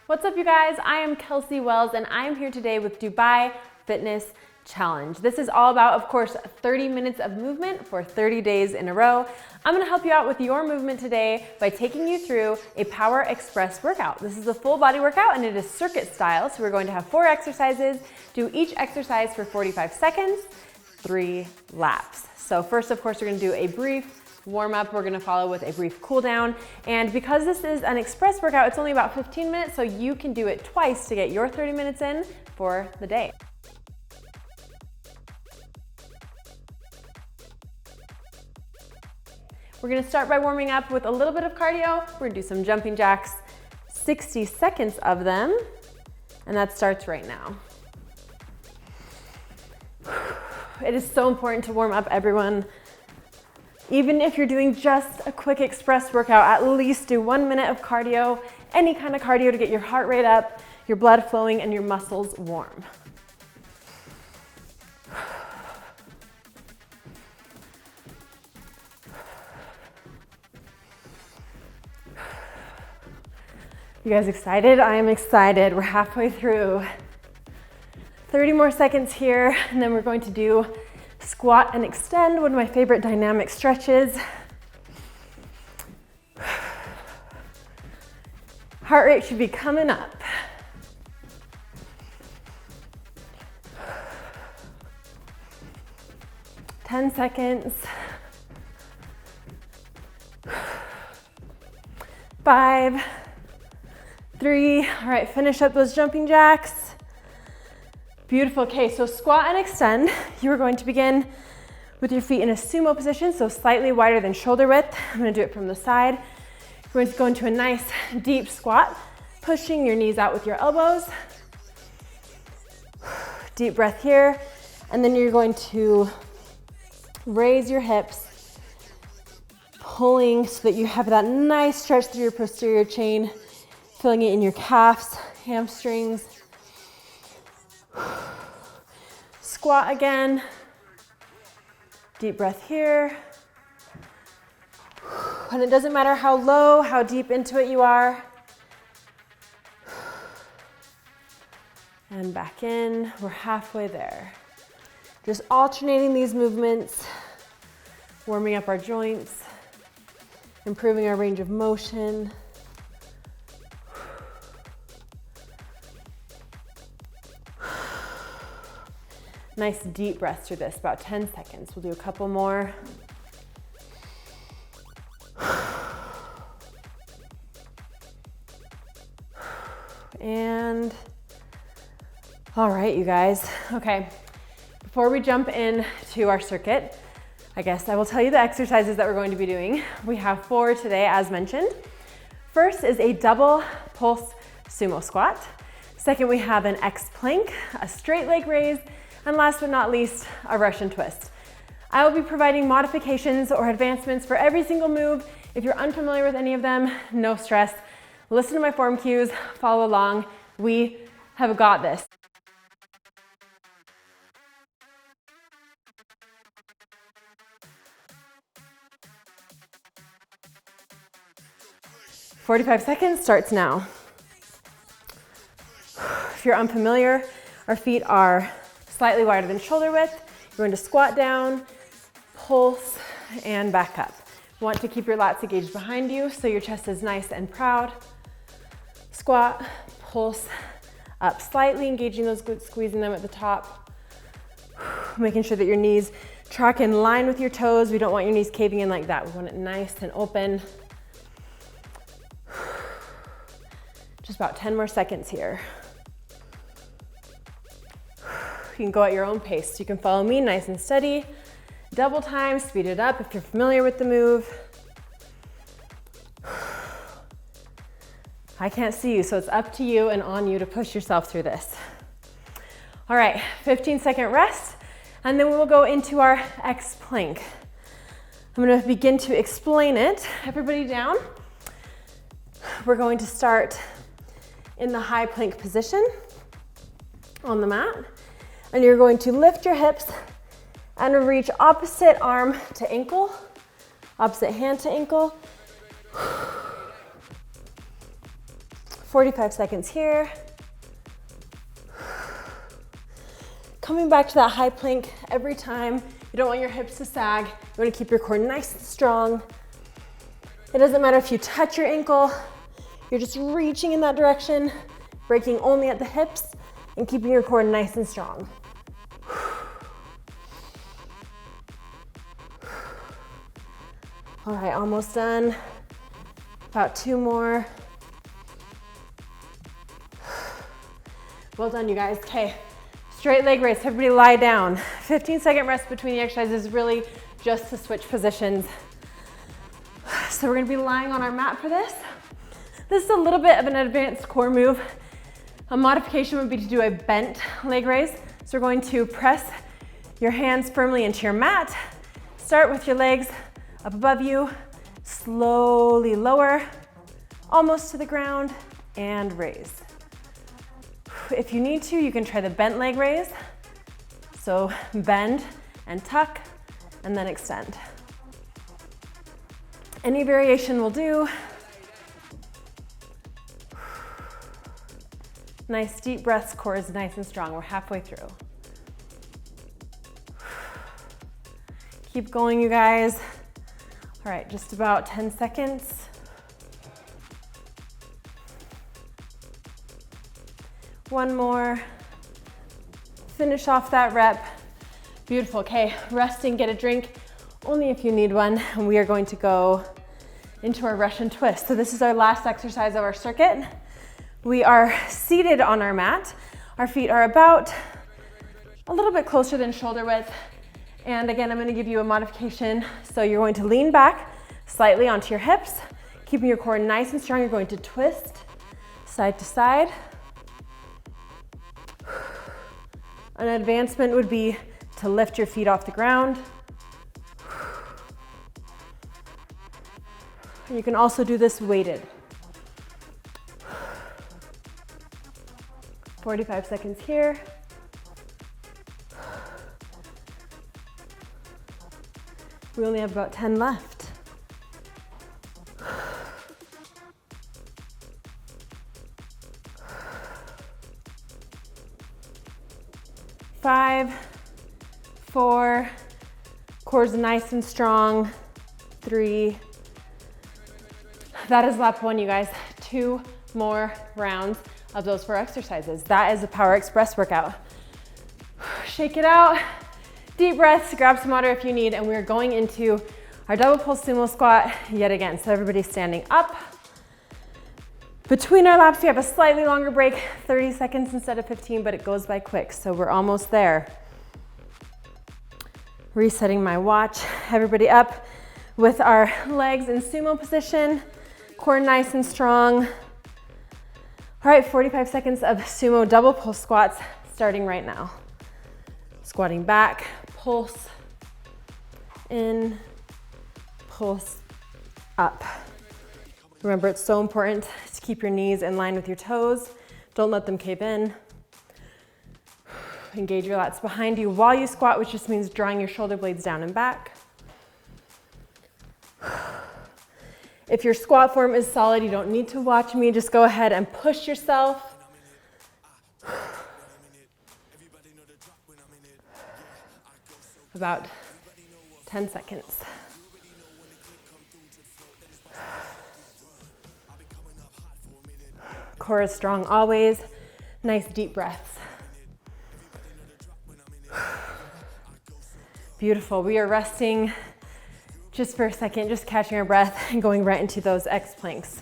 What's up, you guys? I am Kelsey Wells, and I'm here today with Dubai Fitness Challenge. This is all about, of course, 30 minutes of movement for 30 days in a row. I'm gonna help you out with your movement today by taking you through a Power Express workout. This is a full body workout and it is circuit style. So we're going to have 4 exercises, do each exercise for 45 seconds, 3 laps. So first, of course, we're gonna do a brief warm up. We're gonna follow with a brief cool down. And because this is an express workout, it's only about 15 minutes, so you can do it twice to get your 30 minutes in for the day. We're gonna start by warming up with a little bit of cardio. We're gonna do some jumping jacks, 60 seconds of them, and that starts right now. It is so important to warm up, everyone. Even if you're doing just a quick express workout, at least do 1 minute of cardio, any kind of cardio to get your heart rate up, your blood flowing, and your muscles warm. You guys excited? I am excited. We're halfway through. 30 more seconds here, and then we're going to do squat and extend, one of my favorite dynamic stretches. Heart rate should be coming up. Ten seconds. 5, 3, all right, finish up those jumping jacks. Beautiful. Okay, so squat and extend. You are going to begin with your feet in a sumo position, so slightly wider than shoulder width. I'm going to do it from the side. You're going to go into a nice deep squat, pushing your knees out with your elbows. Deep breath here. And then you're going to raise your hips, pulling so that you have that nice stretch through your posterior chain, feeling it in your calves, hamstrings. Squat again. Deep breath here. And it doesn't matter how low, how deep into it you are. And back in. We're halfway there. Just alternating these movements, warming up our joints, improving our range of motion. Nice deep breath through this, about 10 seconds. We'll do a couple more. And all right, you guys. Okay, before we jump into our circuit, I guess I will tell you the exercises that we're going to be doing. We have 4 today, as mentioned. First is a double pulse sumo squat. Second, we have an X plank, a straight leg raise, and last but not least, a Russian twist. I will be providing modifications or advancements for every single move. If you're unfamiliar with any of them, no stress. Listen to my form cues, follow along. We have got this. "45 seconds starts now." If you're unfamiliar, our feet are slightly wider than shoulder width. You're going to squat down, pulse, and back up. You want to keep your lats engaged behind you so your chest is nice and proud. Squat, pulse, up slightly, engaging those glutes, squeezing them at the top. Making sure that your knees track in line with your toes. We don't want your knees caving in like that. We want it nice and open. Just about 10 more seconds here. You can go at your own pace. You can follow me nice and steady. Double time, speed it up if you're familiar with the move. I can't see you, so it's up to you and on you to push yourself through this. All right, 15-second rest, and then we will go into our X plank. I'm gonna begin to explain it. Everybody down. We're going to start in the high plank position on the mat. And you're going to lift your hips and reach opposite arm to ankle, opposite hand to ankle. 45 seconds here. Coming back to that high plank every time. You don't want your hips to sag. You want to keep your core nice and strong. It doesn't matter if you touch your ankle. You're just reaching in that direction, breaking only at the hips and keeping your core nice and strong. All right, almost done. About 2 more. Well done, you guys. Okay, straight leg raise. Everybody lie down. 15-second rest between the exercises, really just to switch positions. So we're gonna be lying on our mat for this. This is a little bit of an advanced core move. A modification would be to do a bent leg raise. So we're going to press your hands firmly into your mat. Start with your legs up above you, slowly lower, almost to the ground, and raise. If you need to, you can try the bent leg raise. So bend and tuck, and then extend. Any variation will do. Nice deep breaths, core is nice and strong. We're halfway through. Keep going, you guys. All right, just about 10 seconds. One more. Finish off that rep. Beautiful, okay, resting, get a drink, only if you need one. And we are going to go into our Russian twist. So this is our last exercise of our circuit. We are seated on our mat. Our feet are about a little bit closer than shoulder width. And again, I'm gonna give you a modification. So you're going to lean back slightly onto your hips, keeping your core nice and strong. You're going to twist side to side. An advancement would be to lift your feet off the ground. You can also do this weighted. 45 seconds here. We only have about 10 left. Five, 4, core's nice and strong. 3. That is lap 1, you guys. 2 more rounds of those 4 exercises. That is a Power Express workout. Shake it out. Deep breaths, grab some water if you need, and we're going into our double pulse sumo squat yet again. So everybody's standing up. Between our laps, we have a slightly longer break, 30 seconds instead of 15, but it goes by quick, so we're almost there. Resetting my watch. Everybody up with our legs in sumo position, core nice and strong. All right, 45 seconds of sumo double pulse squats starting right now. Squatting back, pulse in, pulse up. Remember, it's so important to keep your knees in line with your toes. Don't let them cave in. Engage your lats behind you while you squat, which just means drawing your shoulder blades down and back. If your squat form is solid, you don't need to watch me. Just go ahead and push yourself. About 10 seconds. Core is strong always. Nice deep breaths. Beautiful. We are resting just for a second, just catching our breath and going right into those X planks.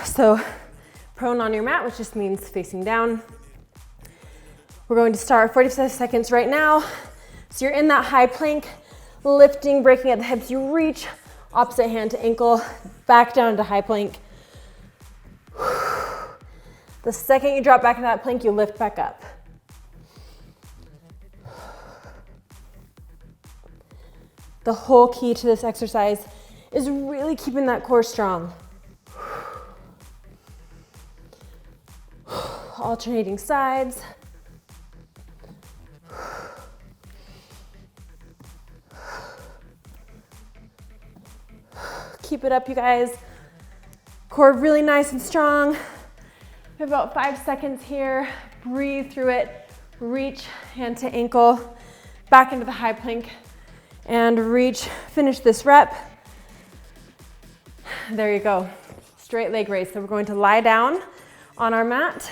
So prone on your mat, which just means facing down. We're going to start 45 seconds right now. So you're in that high plank, lifting, breaking at the hips. You reach opposite hand to ankle, back down to high plank. The second you drop back into that plank, you lift back up. The whole key to this exercise is really keeping that core strong. Alternating sides. Keep it up, you guys. Core really nice and strong. We have about 5 seconds here. Breathe through it. Reach hand to ankle, back into the high plank, and reach. Finish this rep. There you go. Straight leg raise. So we're going to lie down on our mat.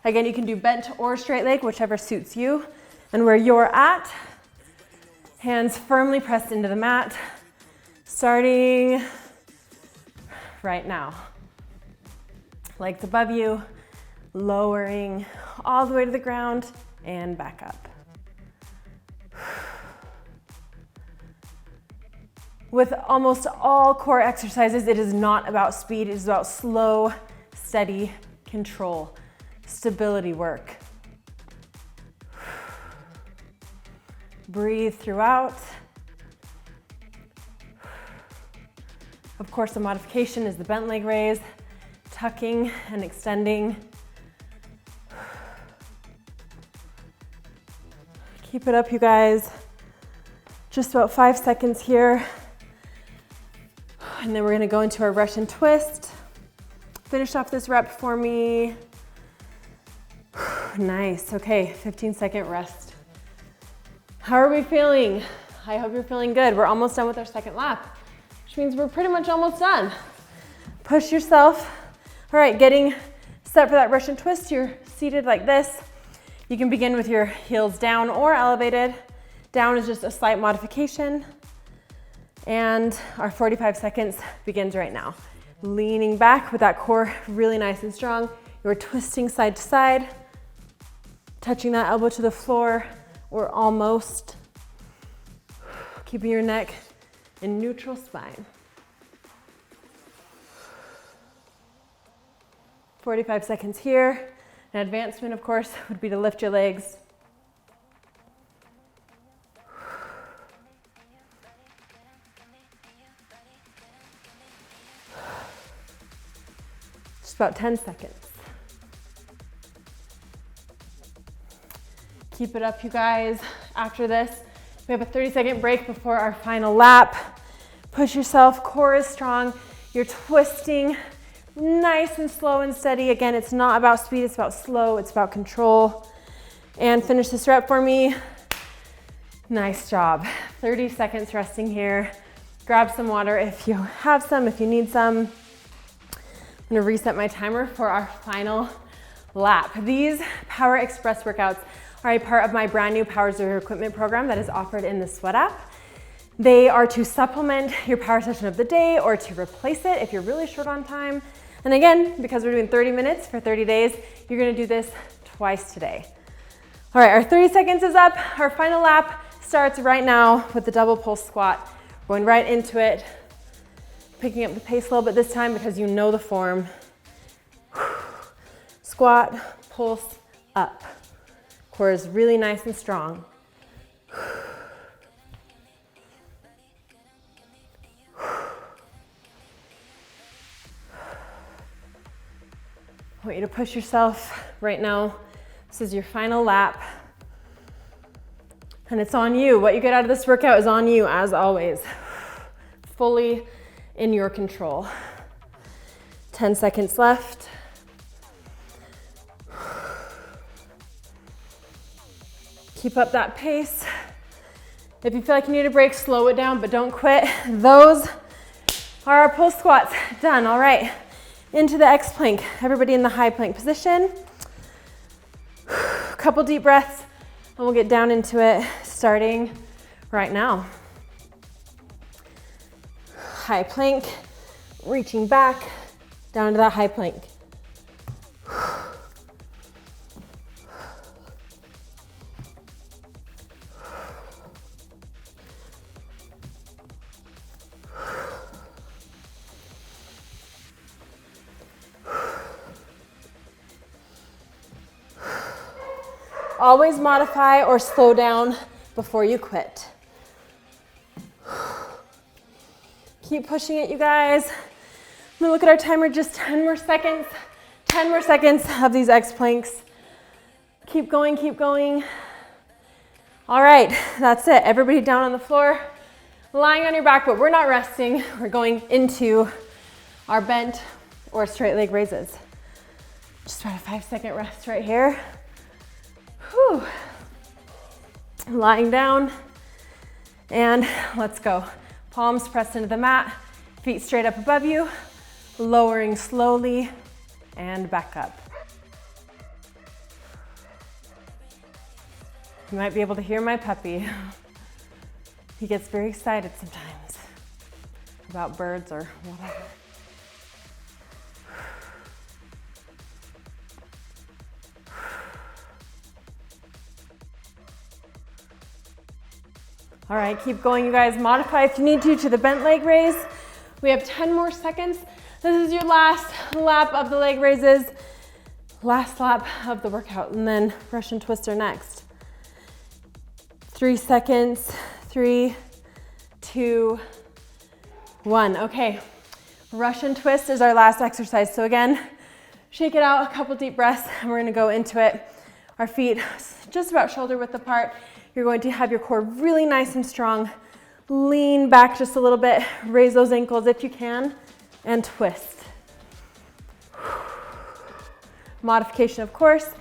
Again, you can do bent or straight leg, whichever suits you. And where you're at, hands firmly pressed into the mat, starting right now. Legs above you, lowering all the way to the ground and back up. With almost all core exercises, it is not about speed, it is about slow, steady control, stability work. Breathe throughout. Of course, the modification is the bent leg raise, tucking and extending. Keep it up, you guys. Just about 5 seconds here. And then we're gonna go into our Russian twist. Finish off this rep for me. Nice, okay, 15-second rest. How are we feeling? I hope you're feeling good. We're almost done with our second lap, which means we're pretty much almost done. Push yourself. All right, getting set for that Russian twist. You're seated like this. You can begin with your heels down or elevated. Down is just a slight modification. And our 45 seconds begins right now. Leaning back with that core really nice and strong. You're twisting side to side, touching that elbow to the floor or almost. Keeping your neck in neutral spine. 45 seconds here. An advancement, of course, would be to lift your legs. Just about 10 seconds. Keep it up, you guys. After this, we have a 30-second break before our final lap. Push yourself, core is strong. You're twisting nice and slow and steady. Again, it's not about speed, it's about slow, it's about control. And finish this rep for me. Nice job. 30 seconds resting here. Grab some water if you have some, if you need some. I'm gonna reset my timer for our final lap. These Power Express workouts are a part of my brand new Power Zero equipment program that is offered in the Sweat app. They are to supplement your power session of the day or to replace it if you're really short on time. And again, because we're doing 30 minutes for 30 days, you're gonna do this twice today. All right, our 30 seconds is up. Our final lap starts right now with the double pulse squat. Going right into it, picking up the pace a little bit this time because you know the form. Squat, pulse, up. Core is really nice and strong. I want you to push yourself right now. This is your final lap. And it's on you. What you get out of this workout is on you, as always. Fully in your control. 10 seconds left. Keep up that pace. If you feel like you need a break, slow it down, but don't quit. Those are our pull squats. Done, all right. Into the X plank. Everybody in the high plank position. Couple deep breaths, and we'll get down into it, starting right now. High plank, reaching back, down into that high plank. Always modify or slow down before you quit. Keep pushing it, you guys. I'm gonna look at our timer, just 10 more seconds. 10 more seconds of these X planks. Keep going, keep going. All right, that's it. Everybody down on the floor, lying on your back, but we're not resting. We're going into our bent or straight leg raises. Just about a 5-second rest right here. Whew. Lying down, and let's go. Palms pressed into the mat, feet straight up above you, lowering slowly, and back up. You might be able to hear my puppy. He gets very excited sometimes about birds or whatever. All right, keep going, you guys. Modify if you need to the bent leg raise. We have 10 more seconds. This is your last lap of the leg raises, last lap of the workout, and then Russian twister next. 3 seconds, 3, 2, 1. Okay, Russian twist is our last exercise. So again, shake it out, a couple deep breaths, and we're gonna go into it. Our feet just about shoulder width apart. You're going to have your core really nice and strong. Lean back just a little bit, raise those ankles if you can, and twist. Modification, of course,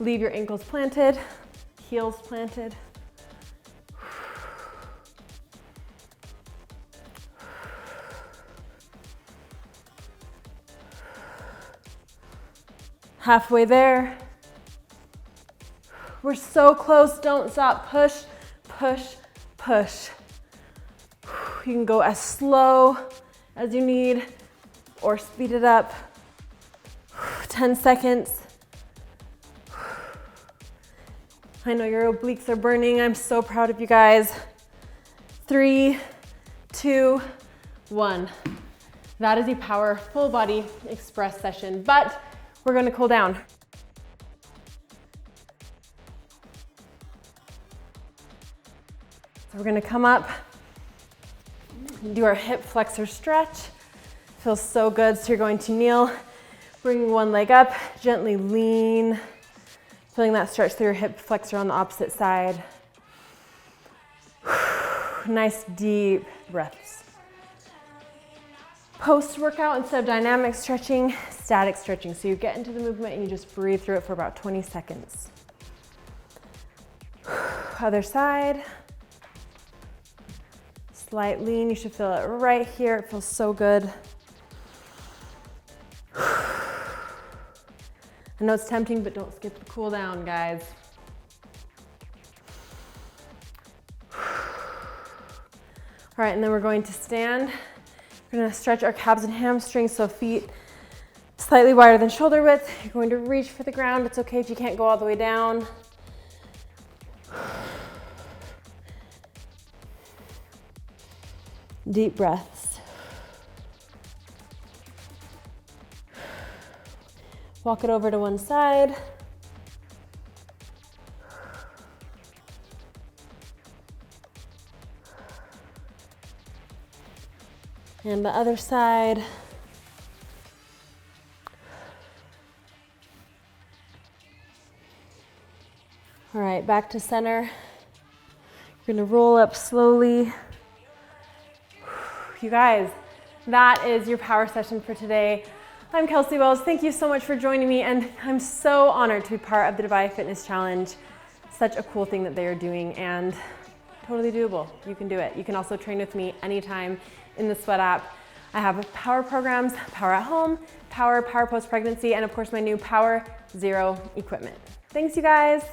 leave your ankles planted, heels planted. Halfway there. We're so close, don't stop. Push, push, push. You can go as slow as you need or speed it up. 10 seconds. I know your obliques are burning. I'm so proud of you guys. 3, 2, 1. That is a power full body express session, but we're gonna cool down. So we're gonna come up, do our hip flexor stretch. Feels so good, so you're going to kneel, bring one leg up, gently lean, feeling that stretch through your hip flexor on the opposite side. Nice deep breaths. Post-workout, instead of dynamic stretching, static stretching. So you get into the movement and you just breathe through it for about 20 seconds. Other side. Slight lean, you should feel it right here. It feels so good. I know it's tempting, but don't skip the cool down, guys. All right, and then we're going to stand. We're gonna stretch our calves and hamstrings, so feet slightly wider than shoulder width. You're going to reach for the ground. It's okay if you can't go all the way down. Deep breaths. Walk it over to one side. And the other side. All right, back to center. You're gonna roll up slowly. You guys, that is your power session for today. I'm Kelsey Wells. Thank you so much for joining me, and I'm so honored to be part of the Dubai Fitness Challenge. Such a cool thing that they are doing, and totally doable. You can do it. You can also train with me anytime in the Sweat app. I have power programs, Power at Home, Power Post Pregnancy, and of course my new Power Zero equipment. Thanks, you guys.